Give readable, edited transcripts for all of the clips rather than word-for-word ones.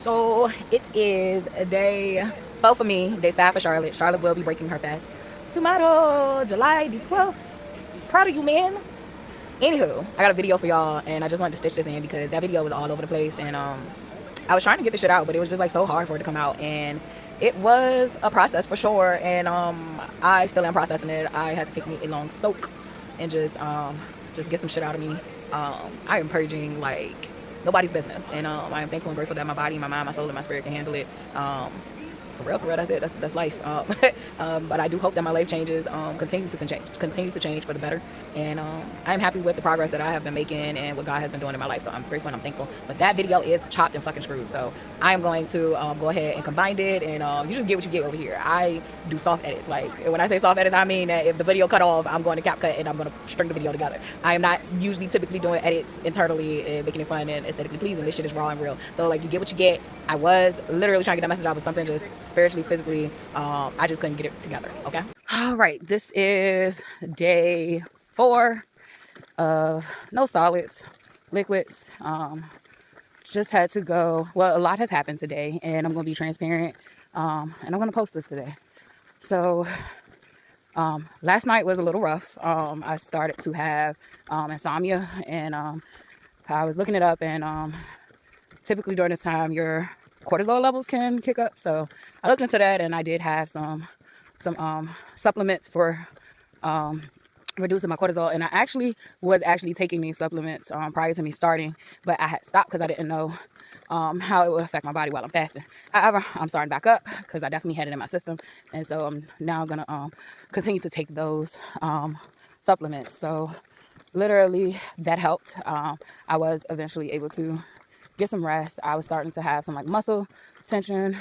So it is day 4 for me, day 5 for Charlotte. Charlotte will be breaking her fast tomorrow, July the 12th. Proud of you, man. Anywho, I got a video for y'all, and I just wanted to stitch this in because that video was all over the place, and I was trying to get this shit out, but it was just like so hard for it to come out, and it was a process for sure, and I still am processing it. I had to take me a long soak and just get some shit out of me. I am purging like nobody's business, and I am thankful and grateful that my body, my mind, my soul, and my spirit can handle it. For real, that's it. That's life. But I do hope that my life changes, continue to change for the better. And I'm happy with the progress that I have been making and what God has been doing in my life. So I'm grateful and I'm thankful. But that video is chopped and fucking screwed. So I am going to go ahead and combine it, and you just get what you get over here. I do soft edits. Like when I say soft edits, I mean that if the video cut off, I'm going to CapCut and I'm going to string the video together. I am not usually typically doing edits internally and making it fun and aesthetically pleasing. This shit is raw and real. So like you get what you get. I was literally trying to get that message out, but something just spiritually, physically, I just couldn't get it together. Okay. All right. This is day 4 of no solids, liquids. Just had to go. Well, a lot has happened today, and I'm going to be transparent. And I'm going to post this today. So last night was a little rough. I started to have insomnia, and I was looking it up, and typically during this time, your cortisol levels can kick up. So I looked into that, and I did have some supplements for reducing my cortisol. And I was taking these supplements prior to me starting, but I had stopped because I didn't know how it would affect my body while I'm fasting. However, I'm starting back up because I definitely had it in my system, and so I'm now gonna continue to take those supplements. So literally that helped. I was eventually able to get some rest. I was starting to have some like muscle tension.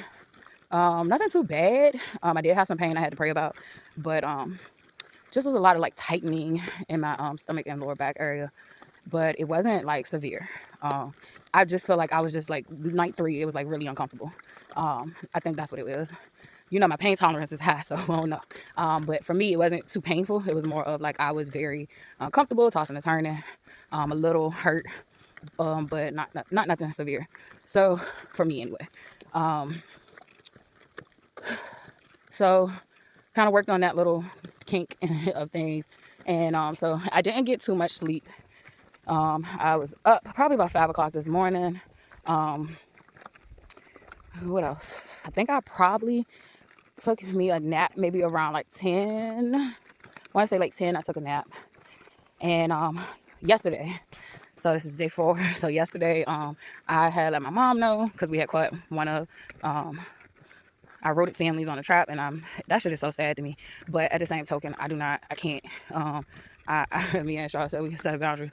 Nothing too bad. I did have some pain I had to pray about, but just was a lot of like tightening in my stomach and lower back area, but it wasn't like severe. I just feel like I was just like night 3, it was like really uncomfortable. I think that's what it was. You know, my pain tolerance is high, so I don't know. But for me, it wasn't too painful. It was more of like I was very comfortable, tossing and turning, a little hurt, but not nothing severe. So for me anyway. So kind of worked on that little kink of things, and so I didn't get too much sleep. I was up probably about 5 o'clock this morning. What else? I think I probably took me a nap maybe around like 10. I want to say like 10 I took a nap. And yesterday, so this is day 4. So yesterday I had let my mom know because we had caught one of our rodent families on the trap, and that shit is so sad to me. But at the same token, I can't. Me and Charlotte said we can set a boundary.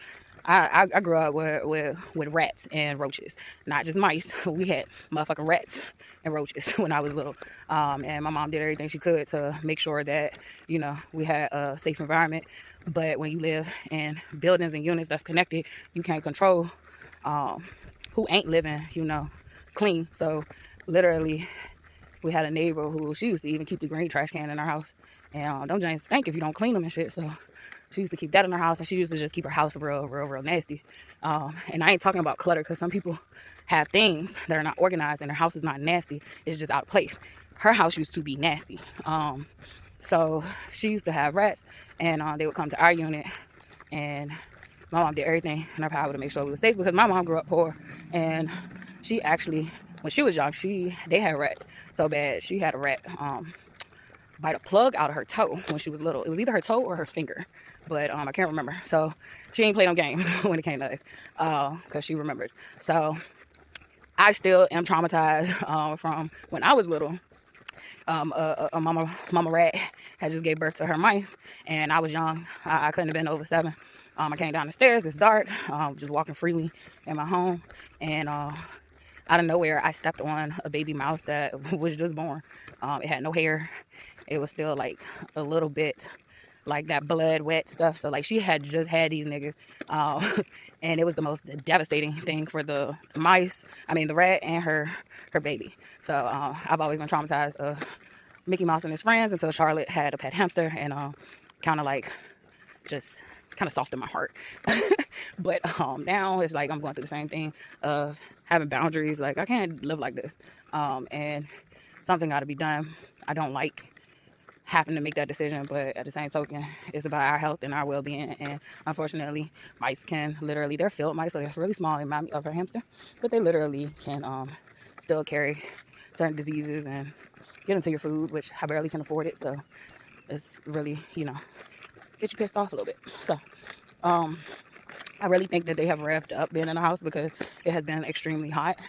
I grew up with rats and roaches, not just mice. We had motherfucking rats and roaches when I was little. And my mom did everything she could to make sure that, you know, we had a safe environment. But when you live in buildings and units that's connected, you can't control who ain't living, you know, clean. So literally, we had a neighbor who she used to even keep the green trash can in her house. And them giants stink if you don't clean them and shit. So she used to keep that in her house, and she used to just keep her house real nasty. And I ain't talking about clutter, because some people have things that are not organized and their house is not nasty. It's just out of place. Her house used to be nasty. So she used to have rats, and they would come to our unit, and my mom did everything in her power to make sure we were safe, because my mom grew up poor, and she actually, when she was young, they had rats so bad. She had a rat bite a plug out of her toe when she was little. It was either her toe or her finger, but I can't remember. So she ain't played no games when it came to this, because she remembered. So I still am traumatized from when I was little. A mama rat had just gave birth to her mice, and I was young. I couldn't have been over 7. I came down the stairs. It's dark. Just walking freely in my home, and out of nowhere, I stepped on a baby mouse that was just born. It had no hair. It was still like a little bit like that blood wet stuff. So like she had just had these niggas. And it was the most devastating thing for the rat and her baby. So I've always been traumatized of Mickey Mouse and his friends until Charlotte had a pet hamster, and kind of like just kind of softened my heart. But now it's like I'm going through the same thing of having boundaries. Like, I can't live like this. And something got to be done. I don't like having to make that decision, but at the same token, it's about our health and our well-being. And unfortunately, mice can literally, they're field mice, so they're really small. They remind me of a hamster, but they literally can still carry certain diseases and get into your food, which I barely can afford it. So it's really, get you pissed off a little bit. So I really think that they have revved up being in the house because it has been extremely hot.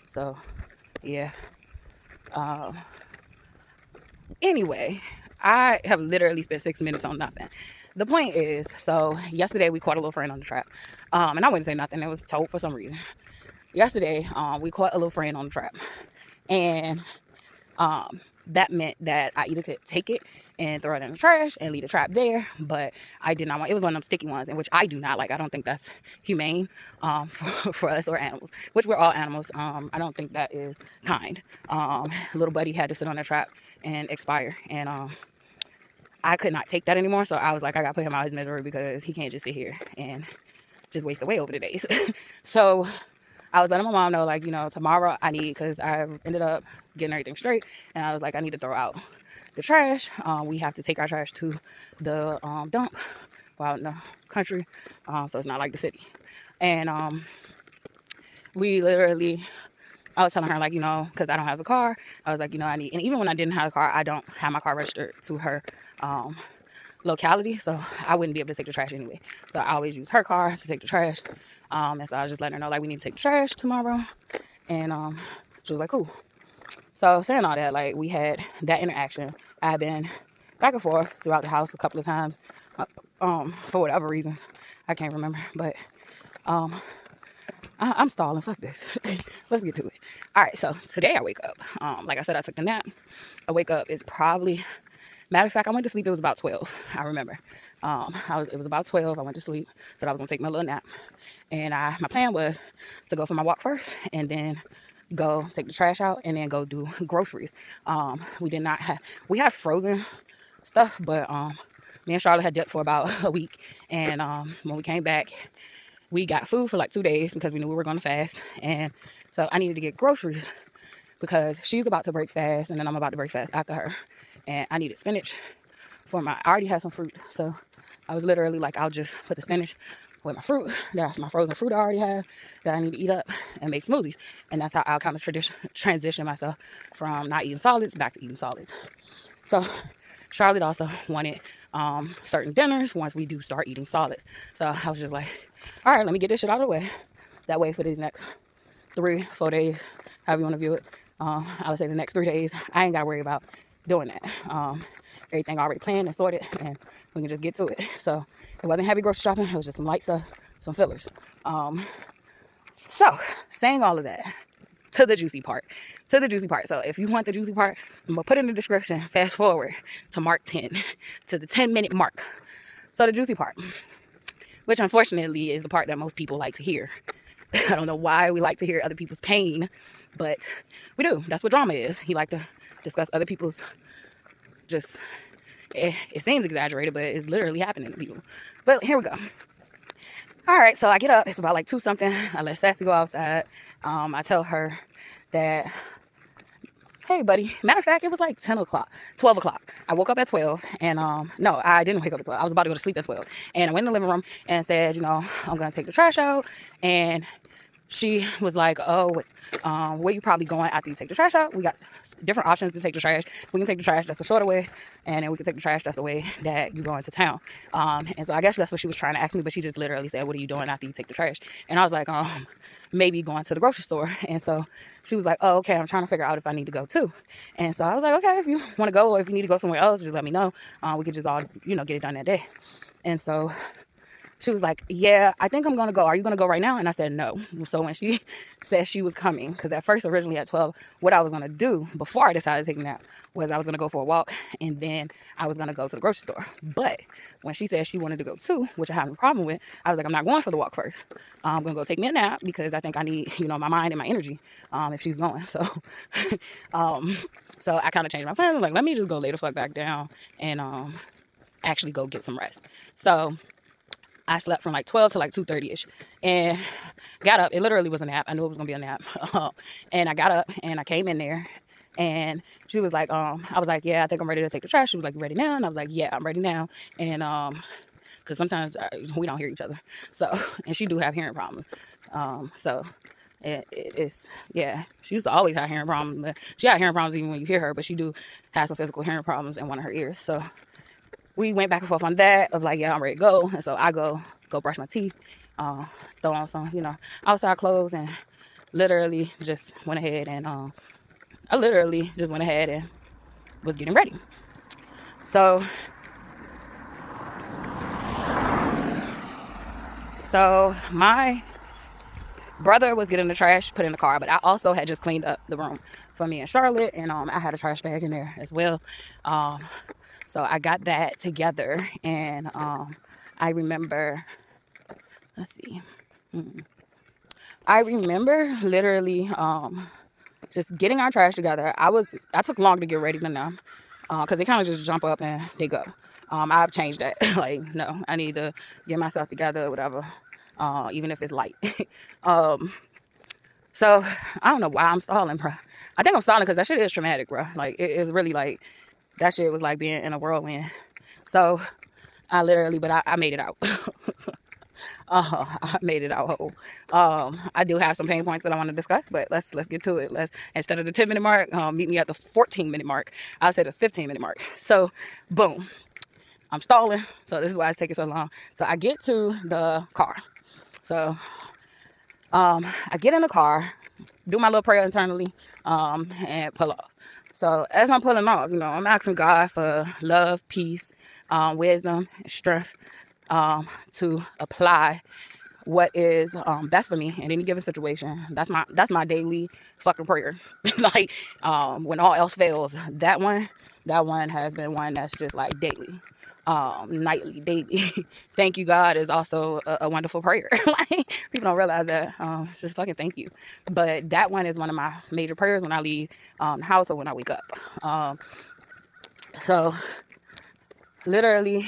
So yeah. Anyway, I have literally spent 6 minutes on nothing. The point is, so yesterday we caught a little friend on the trap. And I wouldn't say nothing. It was told for some reason. Yesterday, we caught a little friend on the trap. And that meant that I either could take it and throw it in the trash and leave the trap there, but I did not want, it was one of them sticky ones, in which I do not like. I don't think that's humane for us or animals, which we're all animals. I don't think that is kind. Little buddy had to sit on the trap and expire, and I could not take that anymore, so I was like, I gotta put him out his misery because he can't just sit here and just waste away over the days. So I was letting my mom know, like, tomorrow I need, because I ended up getting everything straight, and I was like, I need to throw out the trash. We have to take our trash to the dump out in the country, so it's not like the city. And we literally, I was telling her, like, because I don't have a car, I was like, I need, and even when I didn't have a car, I don't have my car registered to her locality, so I wouldn't be able to take the trash anyway. So I always use her car to take the trash. And so I was just letting her know, like, we need to take the trash tomorrow. And she was like, cool. So saying all that, like, we had that interaction. I've been back and forth throughout the house a couple of times, for whatever reasons. I can't remember, but I'm stalling. Fuck this. Let's get to it. All right, so today I wake up. Like I said, I took a nap. I wake up is probably, matter of fact, I went to sleep. It was about 12. I remember. It was about 12. I went to sleep. Said I was gonna take my little nap, and my plan was to go for my walk first, and then go take the trash out, and then go do groceries. We have frozen stuff, but me and Charlotte had dipped for about a week, and when we came back, we got food for like 2 days because we knew we were going to fast, and so I needed to get groceries because she's about to break fast, and then I'm about to break fast after her. And I needed spinach I already had some fruit. So I was literally like, I'll just put the spinach with my fruit. That's my frozen fruit I already have that I need to eat up and make smoothies. And that's how I'll kind of transition myself from not eating solids back to eating solids. So Charlotte also wanted certain dinners once we do start eating solids. So I was just like, all right, let me get this shit out of the way. That way for these next 3-4 days, however you want to view it, I would say the next 3 days, I ain't got to worry about doing that. Everything already planned and sorted, and we can just get to it. So it wasn't heavy grocery shopping. It was just some light stuff, some fillers. So saying all of that, to the juicy part. So if you want the juicy part, I'm going to put in the description, fast forward to mark 10, to the 10-minute mark. So the juicy part, which unfortunately is the part that most people like to hear. I don't know why we like to hear other people's pain, but we do. That's what drama is. You like to discuss other people's, it seems exaggerated, but it's literally happening to people. But here we go. All right, so I get up. It's about like 2 something. I let Sassy go outside. I tell her that, hey, buddy. Matter of fact, it was like 12 o'clock. I woke up at 12, and no, I didn't wake up at 12. I was about to go to sleep at 12, and I went in the living room and said, I'm gonna take the trash out. And she was like, oh, where you probably going after you take the trash out? We got different options to take the trash. We can take the trash that's a shorter way, and then we can take the trash that's the way that you go into town. And so I guess that's what she was trying to ask me, but she just literally said, what are you doing after you take the trash? And I was like, maybe going to the grocery store. And so she was like, oh, okay, I'm trying to figure out if I need to go too. And so I was like, okay, if you want to go, or if you need to go somewhere else, just let me know. We could just all, get it done that day. And so she was like, yeah, I think I'm going to go. Are you going to go right now? And I said, no. So when she said she was coming, because at first, originally at 12, what I was going to do before I decided to take a nap was I was going to go for a walk, and then I was going to go to the grocery store. But when she said she wanted to go too, which I have no problem with, I was like, I'm not going for the walk first. I'm going to go take me a nap because I think I need, my mind and my energy if she's going. So, so I kind of changed my plan. I was like, let me just go lay the fuck back down and actually go get some rest. So I slept from like 12 to like 2:30ish, and got up. It literally was a nap. I knew it was gonna be a nap. And I got up and I came in there, and she was like, I was like, yeah, I think I'm ready to take the trash. She was like, you ready now? And I was like, yeah, I'm ready now. And because sometimes we don't hear each other. So, and she do have hearing problems. So it's, yeah, she used to always have hearing problems. But she had hearing problems even when you hear her, but she do have some physical hearing problems in one of her ears. So we went back and forth on that of like, yeah, I'm ready to go. And so I go brush my teeth, throw on some, outside clothes, and literally just went ahead and I literally just went ahead and was getting ready. So my brother was getting the trash put in the car, but I also had just cleaned up the room for me and Charlotte, and I had a trash bag in there as well. So I got that together, and I remember, let's see, I remember literally just getting our trash together. I took long to get ready to them, because they kind of just jump up and they go. I've changed that. Like, no, I need to get myself together or whatever, even if it's light. So I don't know why I'm stalling, bro. I think I'm stalling because that shit is traumatic, bro. Like, it is really like, that shit was like being in a whirlwind. So I literally, but I made it out. I made it out whole. I do have some pain points that I want to discuss, but let's get to it. Instead of the 10-minute mark, meet me at the 14-minute mark. I'll say the 15-minute mark. So boom, I'm stalling. So this is why it's taking so long. So I get to the car. So I get in the car, do my little prayer internally, and pull off. So as I'm pulling off, I'm asking God for love, peace, wisdom, and strength, to apply what is best for me in any given situation. That's my daily fucking prayer. Like, when all else fails, that one has been one that's just like daily, nightly, daily. Thank you, God, is also a wonderful prayer. Like, people don't realize that. Just fucking thank you. But that one is one of my major prayers when I leave the house or when I wake up. So literally,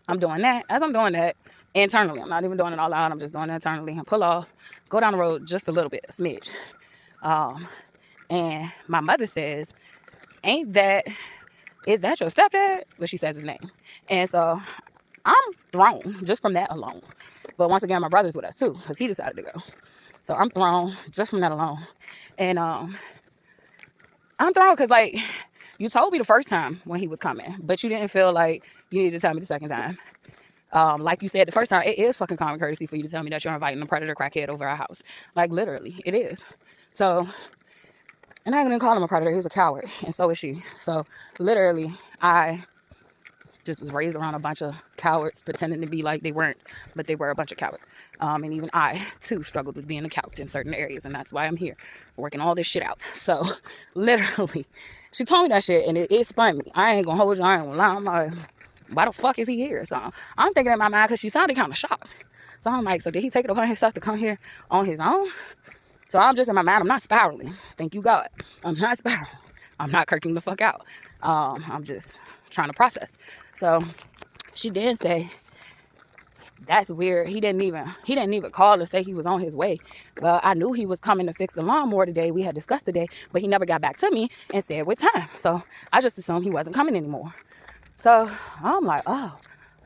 I'm doing that. As I'm doing that internally, I'm not even doing it all out. I'm just doing it internally. I pull off, go down the road just a little bit, a smidge. And my mother says, is that your stepdad? But she says his name. And so I'm thrown just from that alone. But once again, my brother's with us too, because he decided to go. So I'm thrown just from that alone. And I'm thrown because, like, you told me the first time when he was coming, but you didn't feel like you needed to tell me the second time. Like you said the first time, it is fucking common courtesy for you to tell me that you're inviting a predator crackhead over our house. Like, literally, it is. So, and I ain't gonna call him a predator. He's a coward, and so is she. So, literally, I just was raised around a bunch of cowards, pretending to be like they weren't, but they were a bunch of cowards. And even I, too, struggled with being a coward in certain areas, and that's why I'm here, working all this shit out. So, literally, she told me that shit, and it spun me. I ain't gonna hold you, I ain't gonna lie. I'm like, why the fuck is he here? So, I'm thinking in my mind, because she sounded kind of shocked. So, I'm like, so did he take it upon himself to come here on his own? So, I'm just in my mind, I'm not spiraling. Thank you, God. I'm not spiraling. I'm not kirking the fuck out. I'm just trying to process. So she did say, that's weird. He didn't even call to say he was on his way. Well, I knew he was coming to fix the lawnmower today. We had discussed today, but he never got back to me and said what time. So I just assumed he wasn't coming anymore. So I'm like, oh.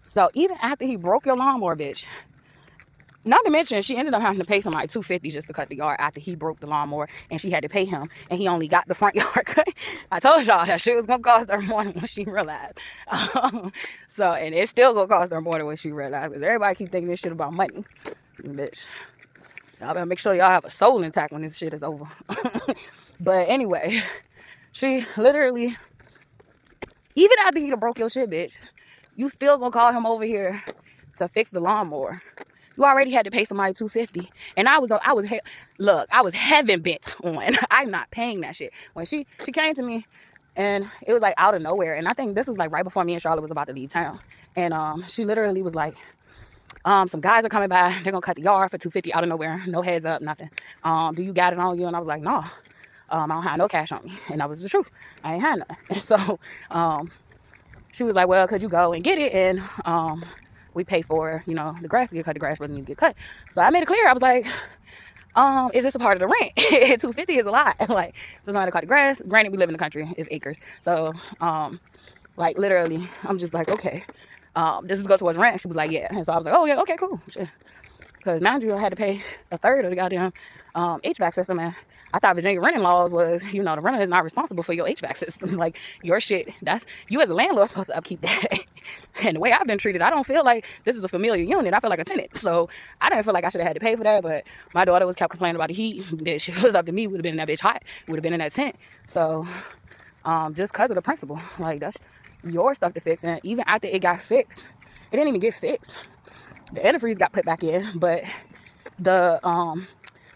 So even after he broke your lawnmower, bitch, not to mention, she ended up having to pay somebody $250 just to cut the yard after he broke the lawnmower, and she had to pay him, and he only got the front yard cut. I told y'all that shit was gonna cost her more than what she realized. So, and it's still gonna cost her more than what she realized, because everybody keep thinking this shit about money. Bitch, y'all better make sure y'all have a soul intact when this shit is over. But anyway, she literally, even after he broke your shit, bitch, you still gonna call him over here to fix the lawnmower. You already had to pay somebody $250, and I was heaven bent on. I'm not paying that shit. When she came to me, and it was like out of nowhere, and I think this was like right before me and Charlotte was about to leave town, and she literally was like, some guys are coming by, they're gonna cut the yard for $250 out of nowhere, no heads up, nothing. Do you got it on you? And I was like, no, I don't have no cash on me, and that was the truth. I ain't had none. And so she was like, well, could you go and get it and we pay for, you know, the grass to get cut. The grass doesn't need to get cut. So I made it clear. I was like, is this a part of the rent? $250 is a lot. Like, so somebody to cut the grass. Granted, we live in the country. It's acres. So, like, literally, I'm just like, okay, this is go towards rent. She was like, yeah. And so I was like, oh, yeah, okay, cool. Because mind you, I had to pay a third of the goddamn HVAC system. And I thought Virginia renting laws was, you know, the renter is not responsible for your HVAC systems. Like, your shit, that's, you as a landlord supposed to upkeep that. And the way I've been treated, I don't feel like this is a familiar unit. I feel like a tenant. So I didn't feel like I should have had to pay for that. But my daughter was kept complaining about the heat. That shit was up to me. Would have been in that bitch hot. Would have been in that tent. So just because of the principle, like, that's your stuff to fix. And even after it got fixed, it didn't even get fixed. The antifreeze got put back in, but the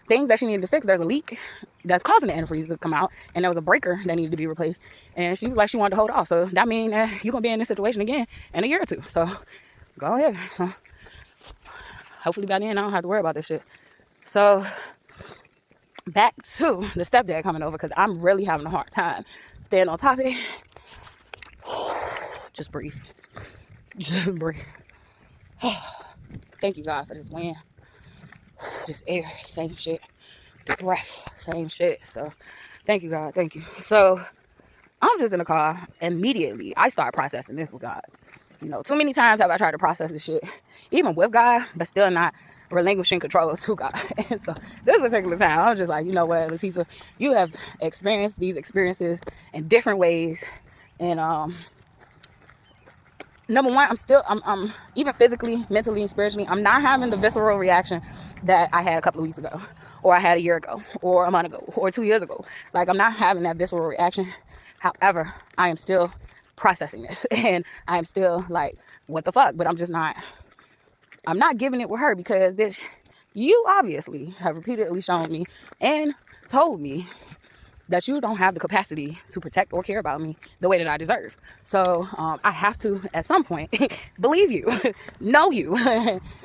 things that she needed to fix, there's a leak that's causing the antifreeze to come out, and there was a breaker that needed to be replaced. And she was like, she wanted to hold off. So that means you're gonna be in this situation again in a year or two. So go ahead. So hopefully by then I don't have to worry about this shit. So back to the stepdad coming over, because I'm really having a hard time staying on topic. Just breathe. Just breathe. Thank you, God, for this wind. This air, same shit. The breath, same shit. So thank you, God. Thank you. So I'm just in the car. Immediately, I start processing this with God. You know, too many times have I tried to process this shit, even with God, but still not relinquishing control to God. And so this particular time, I was just like, you know what, Latifah, you have experienced these experiences in different ways. And number one, I'm even physically, mentally, and spiritually, I'm not having the visceral reaction that I had a couple of weeks ago, or I had a year ago, or a month ago, or 2 years ago. Like, I'm not having that visceral reaction. However, I am still processing this, and I am still like, what the fuck? But I'm not giving it with her, because, bitch, you obviously have repeatedly shown me and told me that you don't have the capacity to protect or care about me the way that I deserve. So I have to, at some point, believe you, know you,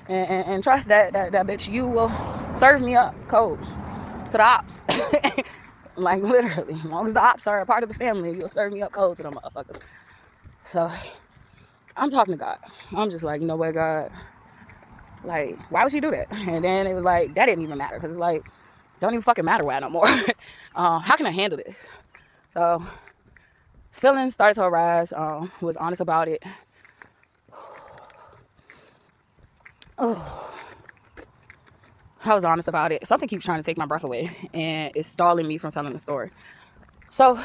and trust that bitch, you will serve me up cold to the ops. Like, literally, as long as the ops are a part of the family, you'll serve me up cold to them motherfuckers. So I'm talking to God. I'm just like, you know what, God? Like, why would she do that? And then it was like, that didn't even matter, because it's like, don't even fucking matter why no more. How can I handle this? So feelings started to arise. Was honest about it. Oh, I was honest about it. Something keeps trying to take my breath away, and it's stalling me from telling the story. So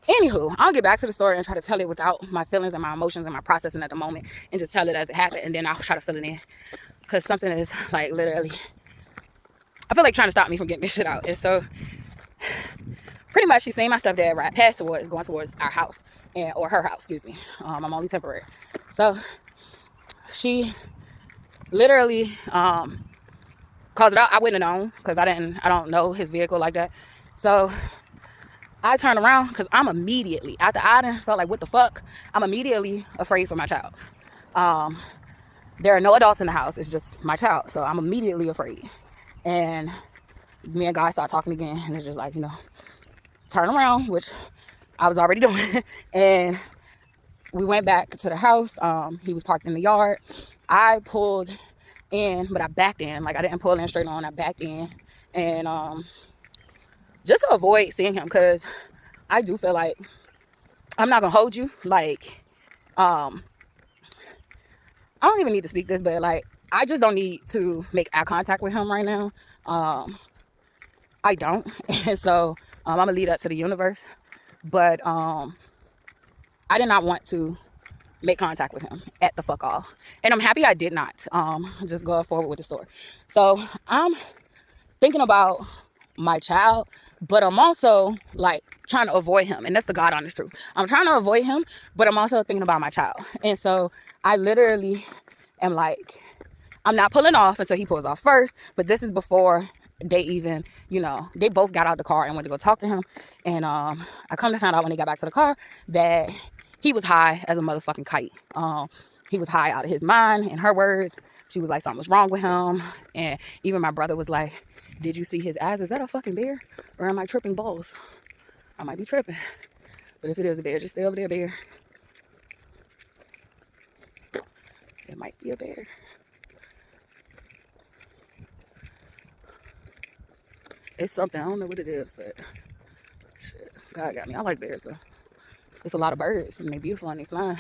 anywho, I'll get back to the story and try to tell it without my feelings and my emotions and my processing at the moment, and just tell it as it happened, and then I'll try to fill it in, because something is like, literally, I feel like trying to stop me from getting this shit out. And so pretty much she's seen my stepdad ride past going towards our house, or her house, excuse me. I'm only temporary. So she literally calls it out. I wouldn't have known, because I don't know his vehicle like that. So I turn around, because I'm immediately, after I done felt like, what the fuck, I'm immediately afraid for my child. There are no adults in the house. It's just my child. So I'm immediately afraid. And me and God start talking again, and it's just like, you know, turn around, which I was already doing. And we went back to the house. He was parked in the yard. I pulled in, but I backed in. Like, I didn't pull in straight on. I backed in, and just to avoid seeing him, because I do feel like, I'm not gonna hold you, like, I don't even need to speak this, but like, I just don't need to make eye contact with him right now. I don't. And so I'm gonna leave that to the universe. But I did not want to make contact with him at the fuck all. And I'm happy I did not. Just going forward with the story. So I'm thinking about my child, but I'm also like trying to avoid him. And that's the God honest truth. I'm trying to avoid him, but I'm also thinking about my child. And so I literally am like, I'm not pulling off until he pulls off first. But this is before they even, you know, they both got out the car and went to go talk to him. And I come to find out when they got back to the car that he was high as a motherfucking kite. He was high out of his mind, in her words. She was like, something was wrong with him. And even my brother was like, did you see his eyes? Is that a fucking bear? Or am I tripping balls? I might be tripping. But if it is a bear, just stay over there, bear. It might be a bear. It's something. I don't know what it is, but shit, God got me. I like bears, though. It's a lot of birds, and they're beautiful, and they flying.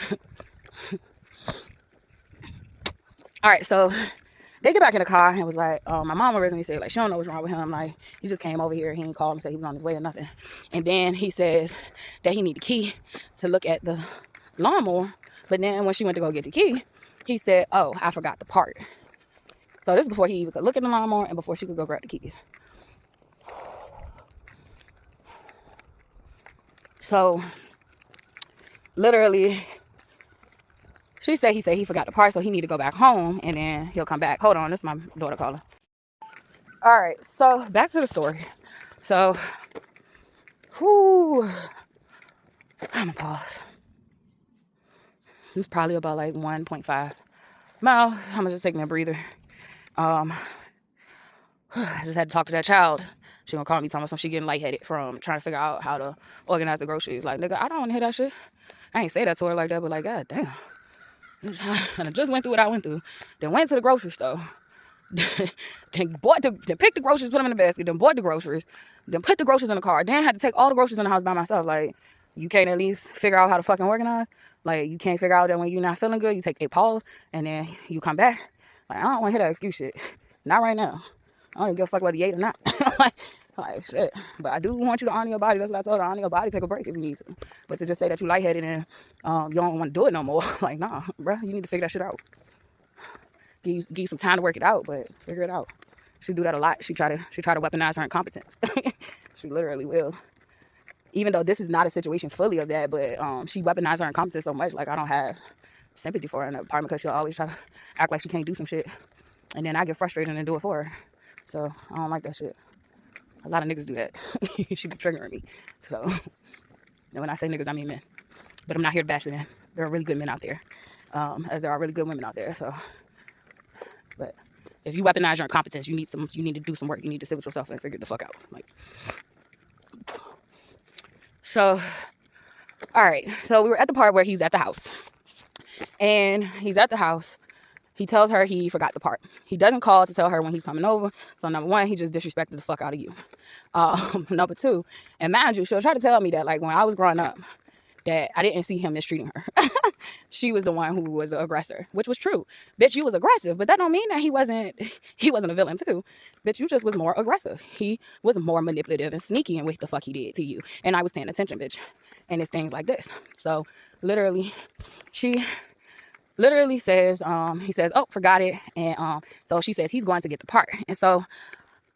All right, so they get back in the car and was like, my mom originally said, like, she don't know what's wrong with him. Like, he just came over here. He didn't call and say he was on his way or nothing. And then he says that he need the key to look at the lawnmower. But then when she went to go get the key, he said, oh, I forgot the part. So this is before he even could look at the lawnmower and before she could go grab the keys. So literally, he said he forgot the part, so he need to go back home and then he'll come back. Hold on, this is my daughter calling. All right, so back to the story. So, I'm gonna pause. It's probably about like 1.5 miles. I'm gonna just take me a breather. I just had to talk to that child. She gonna call me talking about some she getting lightheaded from trying to figure out how to organize the groceries. Like, nigga, I don't wanna hear that shit. I ain't say that to her like that, but like, god damn. And I just went through what I went through. Then went to the grocery store. then picked the groceries, put them in the basket, then bought the groceries, then put the groceries in the car, then had to take all the groceries in the house by myself. Like, you can't at least figure out how to fucking organize. Like, you can't figure out that when you're not feeling good, you take a pause and then you come back. Like, I don't want to hear that excuse shit. Not right now. I don't even give a fuck whether you ate or not. like shit. But I do want you to honor your body. That's what I told her. Honor your body. Take a break if you need to. But to just say that you lightheaded and you don't want to do it no more, like, nah, bro. You need to figure that shit out. Give you some time to work it out, but figure it out. She do that a lot. She try to weaponize her incompetence. She literally will. Even though this is not a situation fully of that, but she weaponized her incompetence so much. Like, I don't have sympathy for her in the apartment because she'll always try to act like she can't do some shit, and then I get frustrated and do it for her. So I don't like that shit. A lot of niggas do that. She be triggering me. So, and when I say niggas, I mean men. But I'm not here to bash men. There are really good men out there, as there are really good women out there. So. But if you weaponize your incompetence, you need to do some work. You need to sit with yourself and figure the fuck out. Like, so, all right. So we were at the part where he's at the house, and he's at the house. He tells her he forgot the part. He doesn't call to tell her when he's coming over. So number one, he just disrespected the fuck out of you. Number two, and mind you, she'll try to tell me that like when I was growing up, that I didn't see him mistreating her. She was the one who was the aggressor, which was true. Bitch, you was aggressive, but that don't mean that he wasn't a villain too. Bitch, you just was more aggressive. He was more manipulative and sneaky in what the fuck he did to you. And I was paying attention, bitch. And it's things like this. So literally, she literally says, he says, oh, forgot it. And so she says he's going to get the part. And so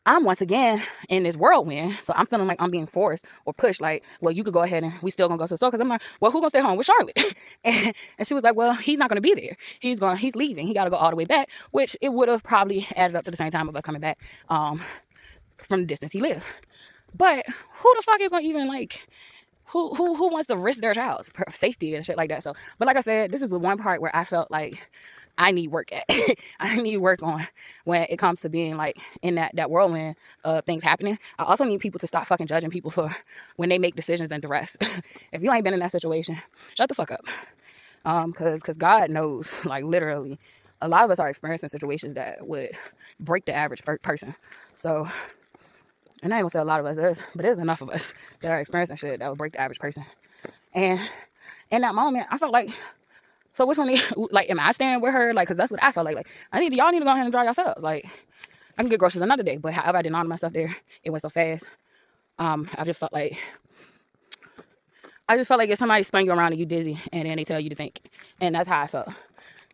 I'm once again in this whirlwind. So I'm feeling like I'm being forced or pushed. Like, well, you could go ahead and we still gonna go to the store. Cause I'm like, well, who gonna stay home with Charlotte? and she was like, well, he's not gonna be there. He's leaving. He gotta go all the way back, which it would have probably added up to the same time of us coming back from the distance he lived. But who the fuck is gonna even like, who wants to risk their child's safety and shit like that? So, but like I said, this is the one part where I felt like I need work at. I need work on when it comes to being like in that whirlwind of things happening. I also need people to stop fucking judging people for when they make decisions and duress. If you ain't been in that situation, shut the fuck up. Cause God knows, like literally, a lot of us are experiencing situations that would break the average person. So, and I ain't gonna say a lot of us, but there's enough of us that are experiencing shit that would break the average person. And in that moment, I felt like, so which one, like, am I staying with her? Like, cause that's what I felt like. Y'all need to go ahead and drive yourselves. Like, I can get groceries another day, but however I didn't honor myself there, it went so fast. I just felt like if somebody spun you around and you dizzy, and then they tell you to think, and that's how I felt.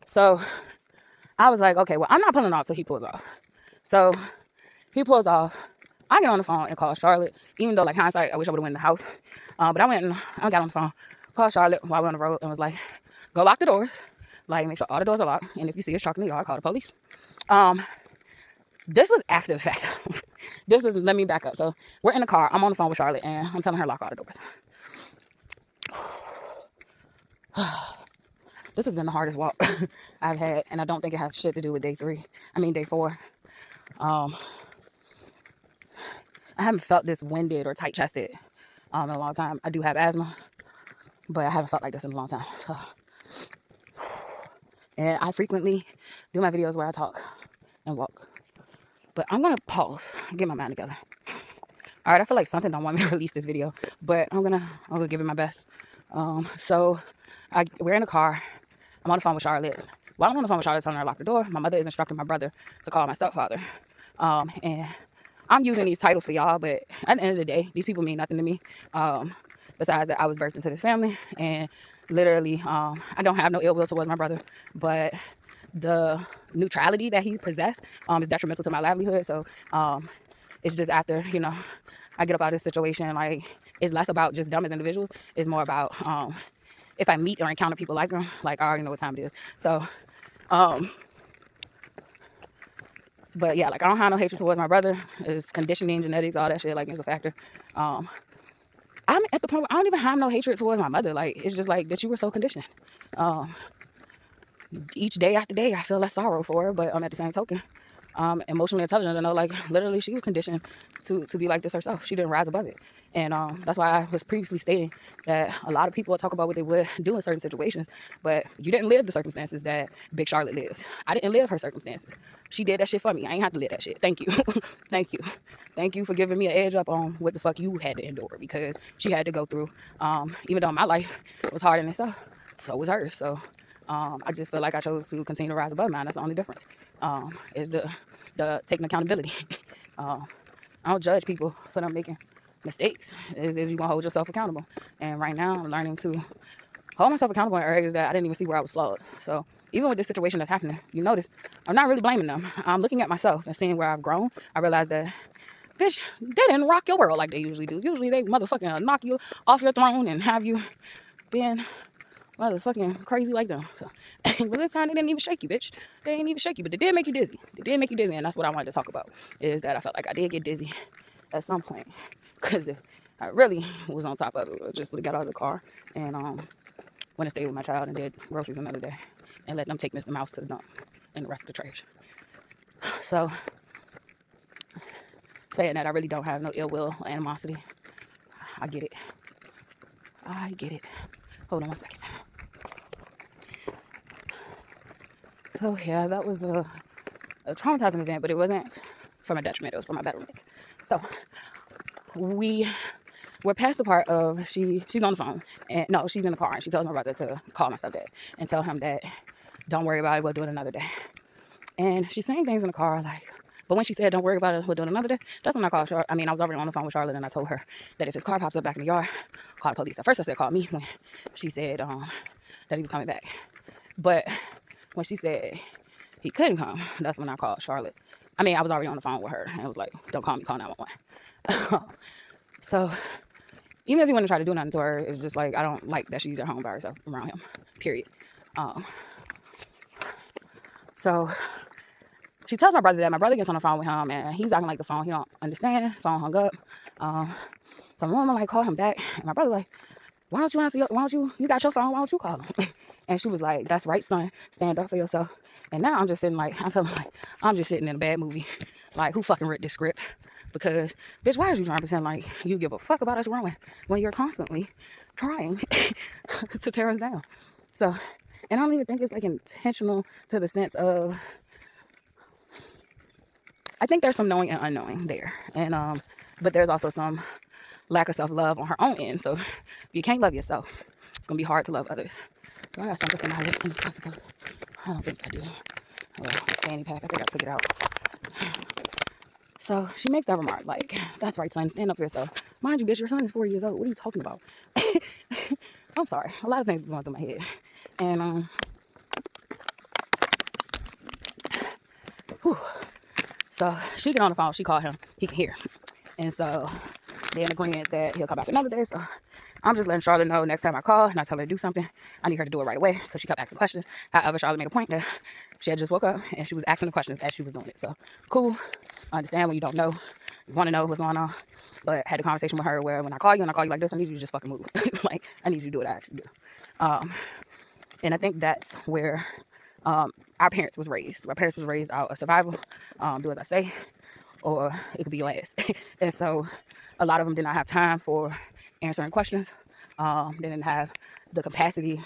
So I was like, okay, well, I'm not pulling off till he pulls off. So he pulls off. I get on the phone and call Charlotte, even though like hindsight, I wish I would have went in the house. But I got on the phone, called Charlotte while we were on the road, and was like, go lock the doors. Like, make sure all the doors are locked. And if you see us truck in the yard, call the police. This was after the fact. Let me back up. So we're in the car. I'm on the phone with Charlotte, and I'm telling her lock all the doors. This has been the hardest walk I've had, and I don't think it has shit to do with day 4. I haven't felt this winded or tight-chested in a long time. I do have asthma, but I haven't felt like this in a long time. So And I frequently do my videos where I talk and walk. But I'm going to pause, get my mind together. All right, I feel like something don't want me to release this video, but I'm gonna give it my best. So we're in the car. I'm on the phone with Charlotte. While I'm on the phone with Charlotte, telling her to lock the door, my mother is instructing my brother to call my stepfather. And I'm using these titles for y'all, but at the end of the day, these people mean nothing to me. Besides that, I was birthed into this family, and literally, I don't have no ill will towards my brother, but the neutrality that he possessed is detrimental to my livelihood. So it's just after, I get up out of this situation, like, it's less about just them as individuals. It's more about if I meet or encounter people like them, like, I already know what time it is. So, but yeah, like, I don't have no hatred towards my brother. It's conditioning, genetics, all that shit, like, it's a factor. I'm at the point where I don't even have no hatred towards my mother. Like, it's just like that you were so conditioned. Each day after day, I feel less sorrow for her, but at the same token, emotionally intelligent to know, like, literally she was conditioned to be like this herself. She didn't rise above it. And that's why I was previously stating that a lot of people talk about what they would do in certain situations, but you didn't live the circumstances that Big Charlotte lived. I didn't live her circumstances. She did that shit for me. I ain't have to live that shit. Thank you. Thank you. Thank you for giving me an edge up on what the fuck you had to endure, because she had to go through. Even though my life was hard in itself, so was hers. So I just feel like I chose to continue to rise above mine. That's the only difference. Is the taking accountability. I don't judge people for them making mistakes. Is you gonna hold yourself accountable. And right now, I'm learning to hold myself accountable in areas that I didn't even see where I was flawed. So even with this situation that's happening, you notice I'm not really blaming them. I'm looking at myself and seeing where I've grown. I realized that, bitch, they didn't rock your world like they usually do. Usually they motherfucking knock you off your throne and have you being motherfucking crazy like them. So, but this time they didn't even shake you, bitch. They didn't even shake you, but they did make you dizzy. They did make you dizzy, and that's what I wanted to talk about. Is that I felt like I did get dizzy at some point, because if I really was on top of it, I just would have got out of the car and went and stayed with my child and did groceries another day, and let them take Mr. Mouse to the dump and the rest of the trash. So, saying that, I really don't have no ill will or animosity. I get it. I get it. Hold on one second. So yeah, that was a traumatizing event, but it wasn't for my detriment, it was for my betterment. So we're past the part of she's on the phone, and no, she's in the car, and she tells my brother to call my stepdad and tell him that don't worry about it, we'll do it another day. And she's saying things in the car like, but when she said don't worry about it, we'll do it another day, that's when I called Charlotte. I was already on the phone with Charlotte, and I told her that if his car pops up back in the yard, call the police. At first I said call me, when she said that he was coming back. But when she said he couldn't come, that's when I called Charlotte. I was already on the phone with her, and it was like, don't call me, call 911. So even if you want to try to do nothing to her, it's just like, I don't like that she's at home by herself around him, period. So she tells my brother that. My brother gets on the phone with him, and he's acting like the phone, he don't understand. Phone hung up. So my mom like, call him back, and my brother like, why don't you answer you got your phone, why don't you call him? And she was like, that's right, son, stand up for yourself. And now I'm just sitting like, I feel like I'm just sitting in a bad movie. Like, who fucking wrote this script? Because, bitch, why are you trying to pretend like you give a fuck about us growing when you're constantly trying to tear us down? So, and I don't even think it's like intentional to the sense of, I think there's some knowing and unknowing there. And, but there's also some lack of self-love on her own end. So if you can't love yourself, it's going to be hard to love others. So I got something for my lips and stuff. I don't think I do. Well, this fanny pack, I think I took it out. So she makes that remark, like, that's right, son, stand up for yourself. Mind you, bitch, your son is 4 years old. What are you talking about? I'm sorry. A lot of things is going through my head. And, so she get on the phone. She called him. He can hear. And so they're in agreement that he'll come back another day. So I'm just letting Charlotte know next time I call and I tell her to do something, I need her to do it right away, because she kept asking questions. However, Charlotte made a point that she had just woke up and she was asking the questions as she was doing it. So cool. I understand when you don't know, you want to know what's going on. But I had a conversation with her where when I call you like this, I need you to just fucking move. Like, I need you to do what I actually do. And I think that's where our parents was raised. Our parents was raised out of survival. Do as I say, or it could be your ass. And so a lot of them did not have time for answering questions. They didn't have the capacity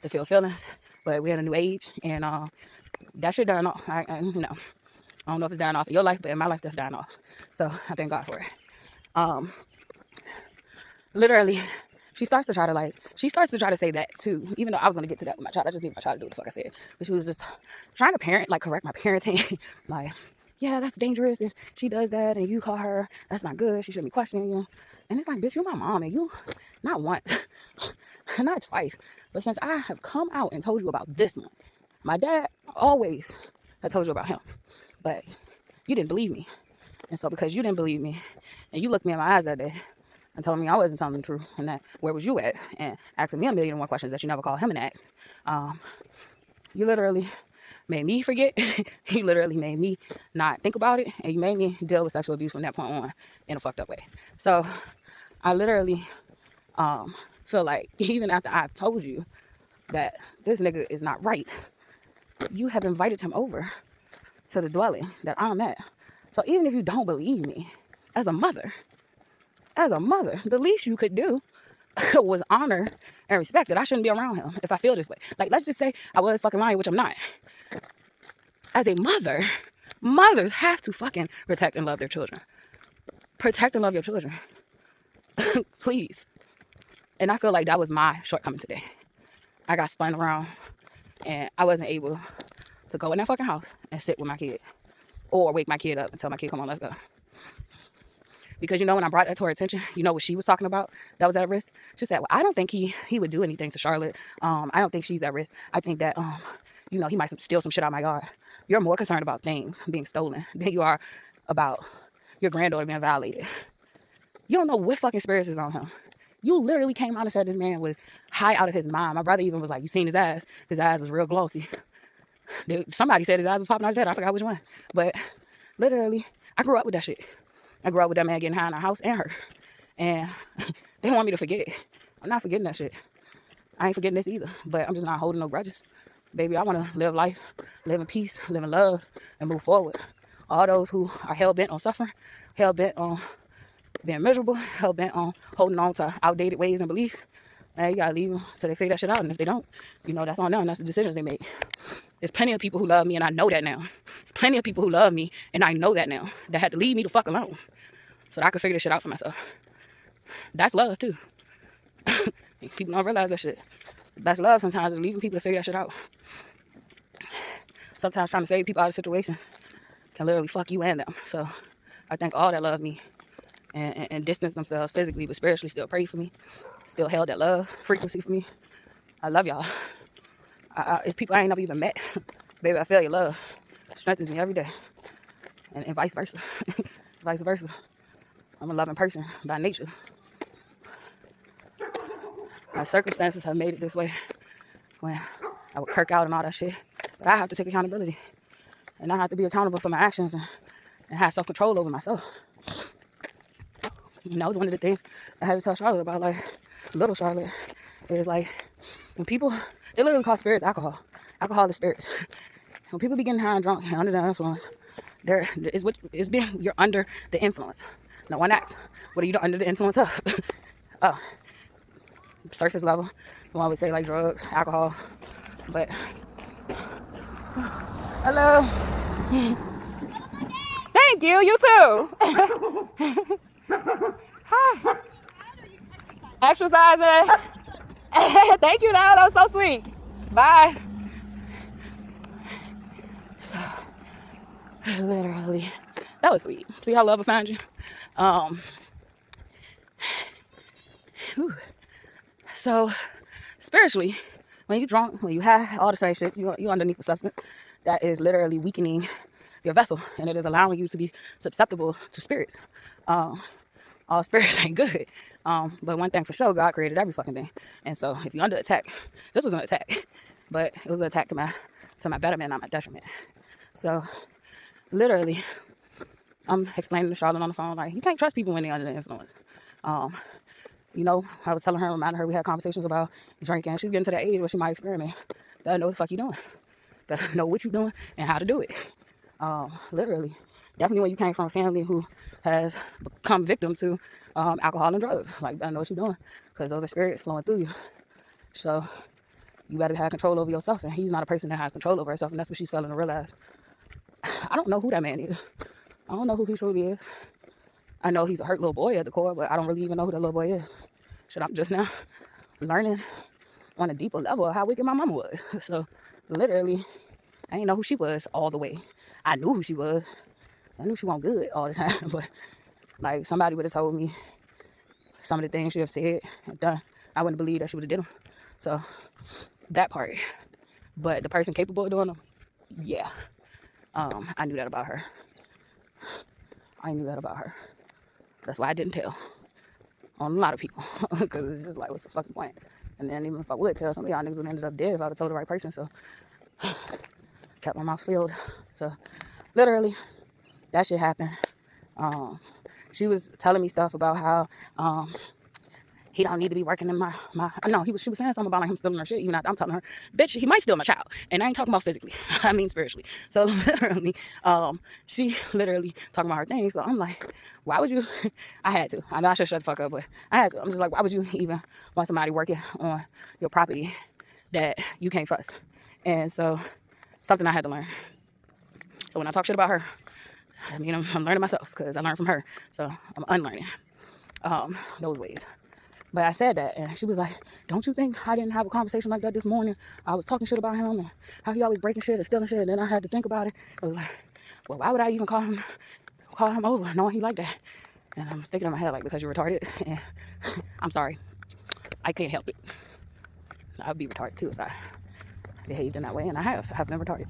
to feel feelings. but we're in a new age, and that shit dying off. No, I don't know if it's dying off in your life, but in my life, that's dying off. So I thank God for it. Literally, she starts to try to say that too, even though I was going to get to that with my child. I just need my child to do what the fuck I said. But she was just trying to correct my parenting. Like, yeah, that's dangerous if she does that and you call her, that's not good. She shouldn't be questioning you. And it's like, bitch, you're my mom, and you, not once, not twice, but since I have come out and told you about this one, my dad always had told you about him, but you didn't believe me. And so because you didn't believe me and you looked me in my eyes that day and told me I wasn't telling the truth, and that where was you at, and asking me 1,000,001 questions that you never called him and asked, you literally made me forget. You literally made me not think about it, and you made me deal with sexual abuse from that point on in a fucked up way. So I literally feel like even after I've told you that this nigga is not right, you have invited him over to the dwelling that I'm at. So even if you don't believe me, as a mother, the least you could do was honor and respect that I shouldn't be around him if I feel this way. Like, let's just say I was fucking lying, which I'm not. As a mother, mothers have to fucking protect and love their children. Protect and love your children. Please. And I feel like that was my shortcoming today. I got spun around and I wasn't able to go in that fucking house and sit with my kid or wake my kid up and tell my kid, come on, let's go. Because, you know, when I brought that to her attention, you know what she was talking about that was at risk? She said, well, I don't think he would do anything to Charlotte. I don't think she's at risk. I think that, you know, he might steal some shit out of my yard. You're more concerned about things being stolen than you are about your granddaughter being violated. You don't know what fucking spirits is on him. You literally came out and said this man was high out of his mind. My brother even was like, you seen his eyes? His eyes was real glossy. Somebody said his eyes was popping out his head. I forgot which one. But literally, I grew up with that shit. I grew up with that man getting high in our house and her. And they want me to forget it. I'm not forgetting that shit. I ain't forgetting this either. But I'm just not holding no grudges. Baby, I want to live life, live in peace, live in love, and move forward. All those who are hell-bent on suffering, hell-bent on being miserable, hell-bent on holding on to outdated ways and beliefs, man, you got to leave them till they figure that shit out. And if they don't, you know, that's on them. That's the decisions they make. There's plenty of people who love me, and I know that now. There's plenty of people who love me, and I know that now, that had to leave me the fuck alone so that I could figure this shit out for myself. That's love, too. People don't realize that shit. That's love sometimes, is leaving people to figure that shit out. Sometimes trying to save people out of situations can literally fuck you and them. So I thank all that love me and distance themselves physically, but spiritually still pray for me, still held that love frequency for me. I love y'all. It's people I ain't never even met. Baby, I feel your love. It strengthens me every day. And vice versa. Vice versa. I'm a loving person by nature. My circumstances have made it this way when I would kirk out and all that shit. But I have to take accountability. And I have to be accountable for my actions and have self-control over myself. And that was one of the things I had to tell Charlotte about, like, little Charlotte. It was like, when people, they literally call spirits alcohol. Alcohol is spirits. When people be getting high and drunk and under the influence, you're under the influence. No one acts. What are you under the influence of? Surface level. I always say like drugs, alcohol. But hello. Thank you. You too. Hi. Exercising. Thank you, now. That was so sweet. Bye. So, literally, that was sweet. See how love will find you. So, spiritually, when you drunk, when you have all the same shit, you underneath a substance that is literally weakening your vessel, and it is allowing you to be susceptible to spirits. All spirits ain't good. But one thing for sure, God created every fucking thing. And so if you're under attack, this was an attack, but it was an attack to my betterment, not my detriment. So literally, I'm explaining to Charlotte on the phone, like, you can't trust people when they're under the influence. You know, I was telling her, reminding her we had conversations about drinking. She's getting to that age where she might experiment. Better know what the fuck you doing. Better know what you're doing and how to do it. Literally. Definitely when you came from a family who has become victim to alcohol and drugs. Like, better know what you're doing, because those are spirits flowing through you. So You better have control over yourself. And he's not a person that has control over herself. And that's what she's failing to realize. I don't know who that man is. I don't know who he truly is. I know he's a hurt little boy at the core, but I don't really even know who that little boy is. Shit, I'm just now learning on a deeper level of how wicked my mama was. So literally, I didn't know who she was all the way. I knew who she was. I knew she wasn't good all the time, but like somebody would have told me some of the things she have said and done, I wouldn't believe that she would have did them. So that part. But the person capable of doing them, yeah. I knew that about her. I knew that about her. That's why I didn't tell on a lot of people. Because it's just like, what's the fucking point? And then even if I would tell, some of y'all niggas would ended up dead if I would have told the right person. So kept my mouth sealed. So literally, that shit happened. She was telling me stuff about how he don't need to be working in my no, she was saying something about like him stealing her shit. Even after I'm telling her, bitch, he might steal my child. And I ain't talking about physically. I mean spiritually. So literally, she literally talking about her thing. So I'm like, why would you? I had to. I know I should shut the fuck up, but I had to. I'm just like, why would you even want somebody working on your property that you can't trust? And so something I had to learn. So when I talk shit about her, I mean, I'm learning myself because I learned from her. So I'm unlearning those ways. But I said that, and she was like, don't you think I didn't have a conversation like that this morning? I was talking shit about him and how he always breaking shit and stealing shit, and then I had to think about it. I was like, well, why would I even call him over knowing he like that? And I'm sticking in my head like, because you're retarded. And I'm sorry. I can't help it. I would be retarded too if I behaved in that way, and I have. I've been retarded.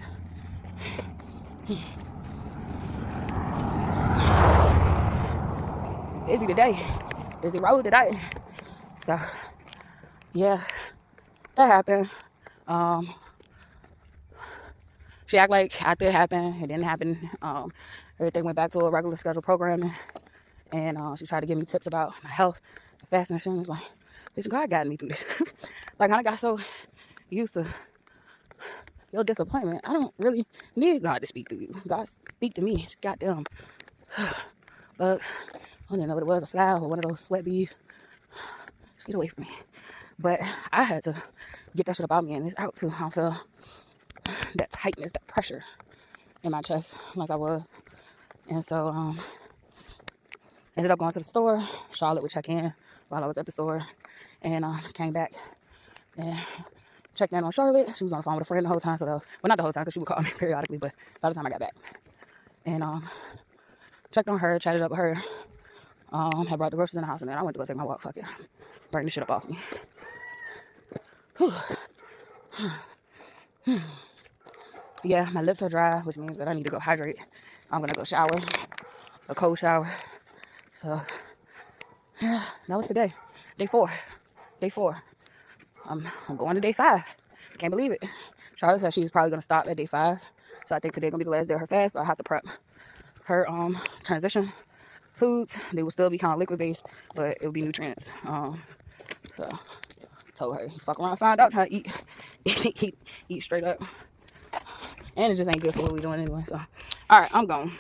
Busy today. Busy road today. So, yeah, that happened. She act like after it happened, it didn't happen. Everything went back to a regular scheduled programming. And she tried to give me tips about my health and fasting. She was like, bitch, God got me through this. Like, I got so used to your disappointment. I don't really need God to speak to you. God speak to me. Goddamn. But I didn't know what it was, a fly or one of those sweat bees. Just get away from me. But I had to get that shit about me, and it's out too. I feel that tightness, that pressure in my chest like I was. And so ended up going to the store. Charlotte would check in while I was at the store, and came back and checked in on Charlotte. She was on the phone with a friend the whole time. So well, not the whole time, because she would call me periodically, but by the time I got back. And checked on her, chatted up with her. Had brought the groceries in the house, and then I went to go take my walk. Fuck it. Burn the shit up off me. Yeah, my lips are dry, which means that I need to go hydrate. I'm going to go shower, a cold shower. So, yeah, that was today. Day 4. I'm going to day 5. Can't believe it. Charlotte said she was probably going to stop at day 5. So I think today going to be the last day of her fast. So I have to prep her transition foods. They will still be kind of liquid based, but it will be nutrients. So told her, fuck around, find out how to eat straight up. And it just ain't good for what we're doing anyway. So, all right, I'm gone.